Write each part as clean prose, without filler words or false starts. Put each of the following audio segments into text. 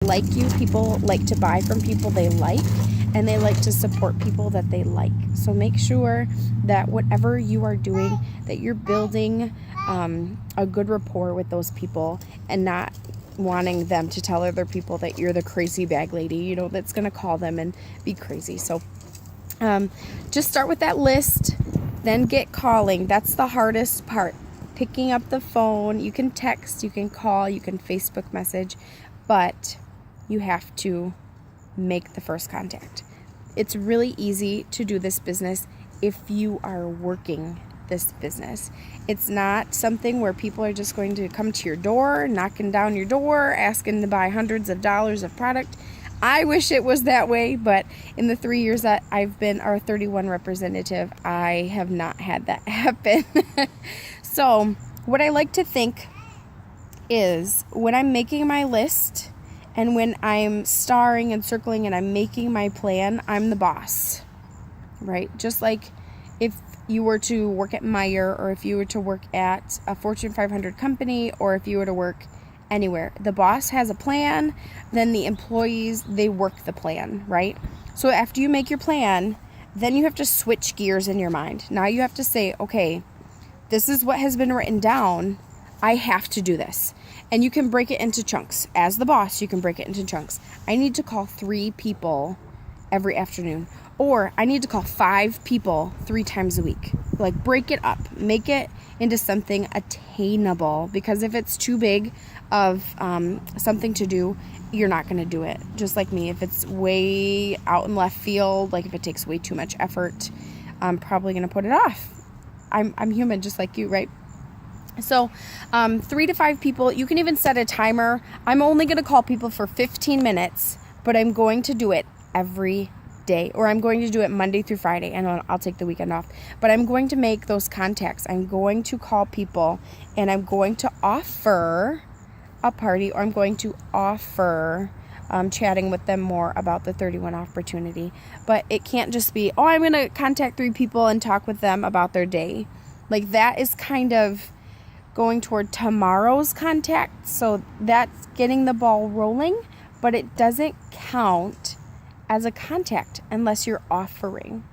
like you. People like to buy from people they like, and they like to support people that they like. So make sure that whatever you are doing, that you're building a good rapport with those people, and not wanting them to tell other people that you're the crazy bag lady, that's going to call them and be crazy. So just start with that list, then get calling. That's the hardest part. Picking up the phone. You can text, you can call, you can Facebook message, but you have to make the first contact. It's really easy to do this business if you are working this business. It's not something where people are just going to come to your door, knocking down your door, asking to buy hundreds of dollars of product. I wish it was that way, but in the 3 years that I've been our 31 representative, I have not had that happen. So what I like to think is, when I'm making my list and when I'm starring and circling and I'm making my plan, I'm the boss, right? Just like if you were to work at Meijer, or if you were to work at a Fortune 500 company, or if you were to work anywhere, the boss has a plan, then the employees, they work the plan, right? So after you make your plan, then you have to switch gears in your mind. Now you have to say, okay, this is what has been written down. I have to do this. And you can break it into chunks. As the boss, you can break it into chunks. I need to call 3 people every afternoon. Or I need to call 5 people 3 times a week. Like, break it up. Make it into something attainable. Because if it's too big of something to do, you're not going to do it. Just like me. If it's way out in left field, like if it takes way too much effort, I'm probably going to put it off. I'm human just like you, right? So 3 to 5 people. You can even set a timer. I'm only going to call people for 15 minutes, but I'm going to do it every day, or I'm going to do it Monday through Friday, and I'll take the weekend off. But I'm going to make those contacts. I'm going to call people, and I'm going to offer a party, or I'm going to offer chatting with them more about the 31 opportunity. But it can't just be, I'm going to contact 3 people and talk with them about their day. Like, that is kind of going toward tomorrow's contact. So that's getting the ball rolling, but it doesn't count as a contact unless you're offering.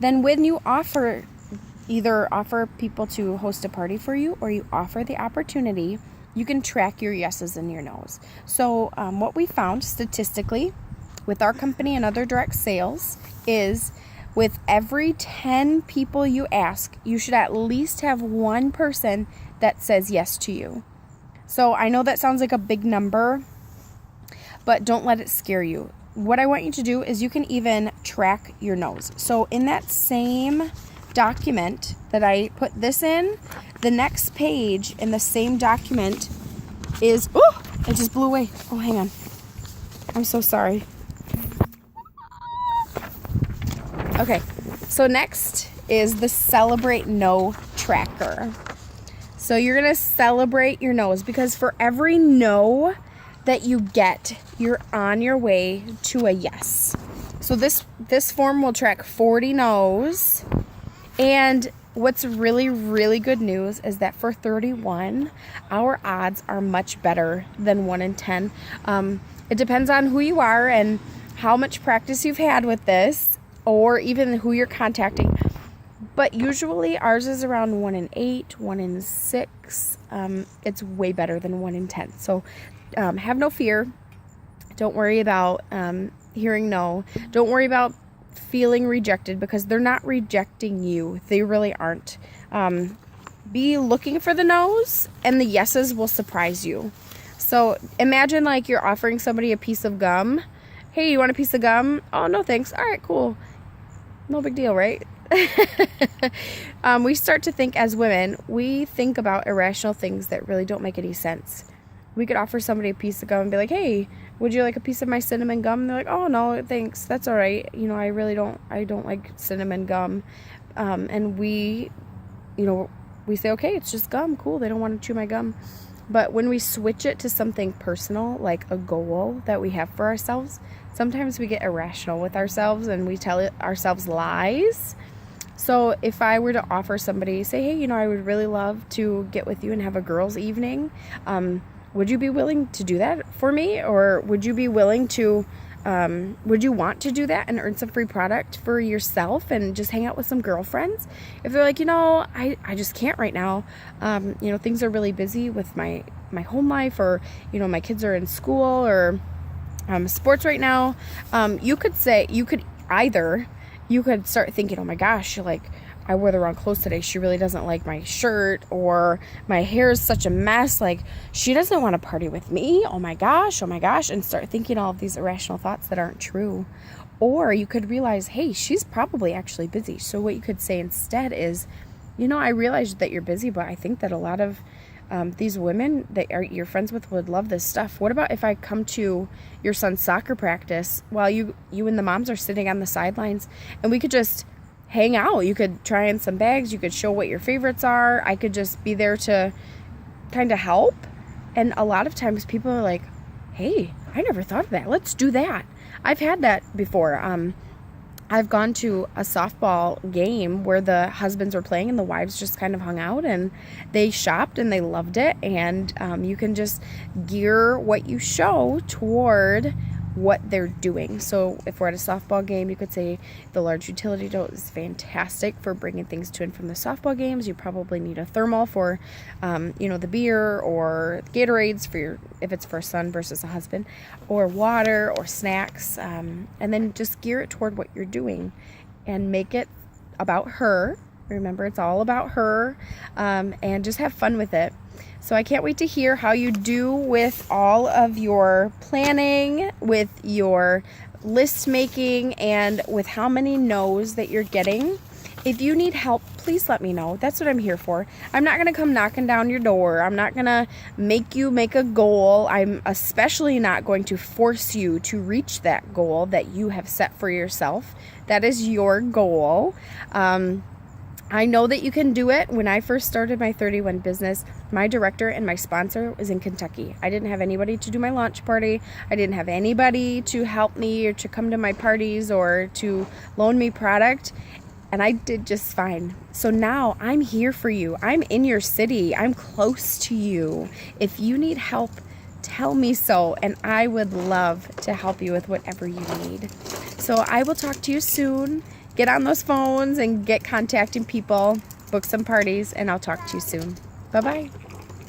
Then when you either offer people to host a party for you, or you offer the opportunity, you can track your yeses and your nos. So what we found statistically with our company and other direct sales is, with every 10 people you ask, you should at least have 1 person that says yes to you. So I know that sounds like a big number, but don't let it scare you. What I want you to do is, you can even track your no's. So in that same document that I put this in, the next page in the same document is, it just blew away. Oh, hang on. I'm so sorry. Okay, so next is the Celebrate No tracker. So you're going to celebrate your no's, because for every no that you get, you're on your way to a yes. So this form will track 40 no's. And what's really, really good news is that for 31, our odds are much better than 1 in 10. It depends on who you are and how much practice you've had with this, or even who you're contacting. But usually ours is around 1 in 8, 1 in 6. It's way better than 1 in 10. So have no fear. Don't worry about hearing no. Don't worry about feeling rejected, because they're not rejecting you. They really aren't. Be looking for the no's, and the yeses will surprise you. So imagine like you're offering somebody a piece of gum. Hey, you want a piece of gum? Oh, no thanks. All right, cool. No big deal, right? We start to think, as women, we think about irrational things that really don't make any sense. We could offer somebody a piece of gum and be like, hey, would you like a piece of my cinnamon gum? And they're like, oh, no, thanks. That's all right. I don't like cinnamon gum. And we say, okay, it's just gum. Cool. They don't want to chew my gum. But when we switch it to something personal, like a goal that we have for ourselves, sometimes we get irrational with ourselves and we tell ourselves lies. So if I were to offer somebody, say, hey, I would really love to get with you and have a girls' evening. Would you be willing to do that for me? Or would you be willing to, would you want to do that and earn some free product for yourself and just hang out with some girlfriends? If they're like, I just can't right now. Things are really busy with my home life, or, my kids are in school, or sports right now. You could start thinking, oh my gosh, I wore the wrong clothes today. She really doesn't like my shirt, or my hair is such a mess. She doesn't want to party with me. Oh my gosh, and start thinking all of these irrational thoughts that aren't true. Or you could realize, hey, she's probably actually busy. So what you could say instead is, I realize that you're busy, but I think that a lot of these women that you're friends with would love this stuff. What about if I come to your son's soccer practice while you and the moms are sitting on the sidelines, and we could just hang out? You could try in some bags. You could show what your favorites are. I could just be there to kind of help. And a lot of times people are like, hey, I never thought of that. Let's do that. I've had that before. I've gone to a softball game where the husbands were playing and the wives just kind of hung out, and they shopped and they loved it. And you can just gear what you show toward what they're doing. So if we're at a softball game, you could say the large utility tote is fantastic for bringing things to and from the softball games. You probably need a thermal for, the beer, or Gatorades if it's for a son versus a husband, or water or snacks. And then just gear it toward what you're doing and make it about her. Remember, it's all about her, and just have fun with it. So I can't wait to hear how you do with all of your planning, with your list making, and with how many no's that you're getting. If you need help, please let me know. That's what I'm here for. I'm not going to come knocking down your door. I'm not going to make you make a goal. I'm especially not going to force you to reach that goal that you have set for yourself. That is your goal. I know that you can do it. When I first started my 31 business, my director and my sponsor was in Kentucky. I didn't have anybody to do my launch party. I didn't have anybody to help me or to come to my parties or to loan me product. And I did just fine. So now I'm here for you. I'm in your city. I'm close to you. If you need help, tell me so, and I would love to help you with whatever you need. So I will talk to you soon. Get on those phones and get contacting people, book some parties, and I'll talk to you soon. Bye-bye.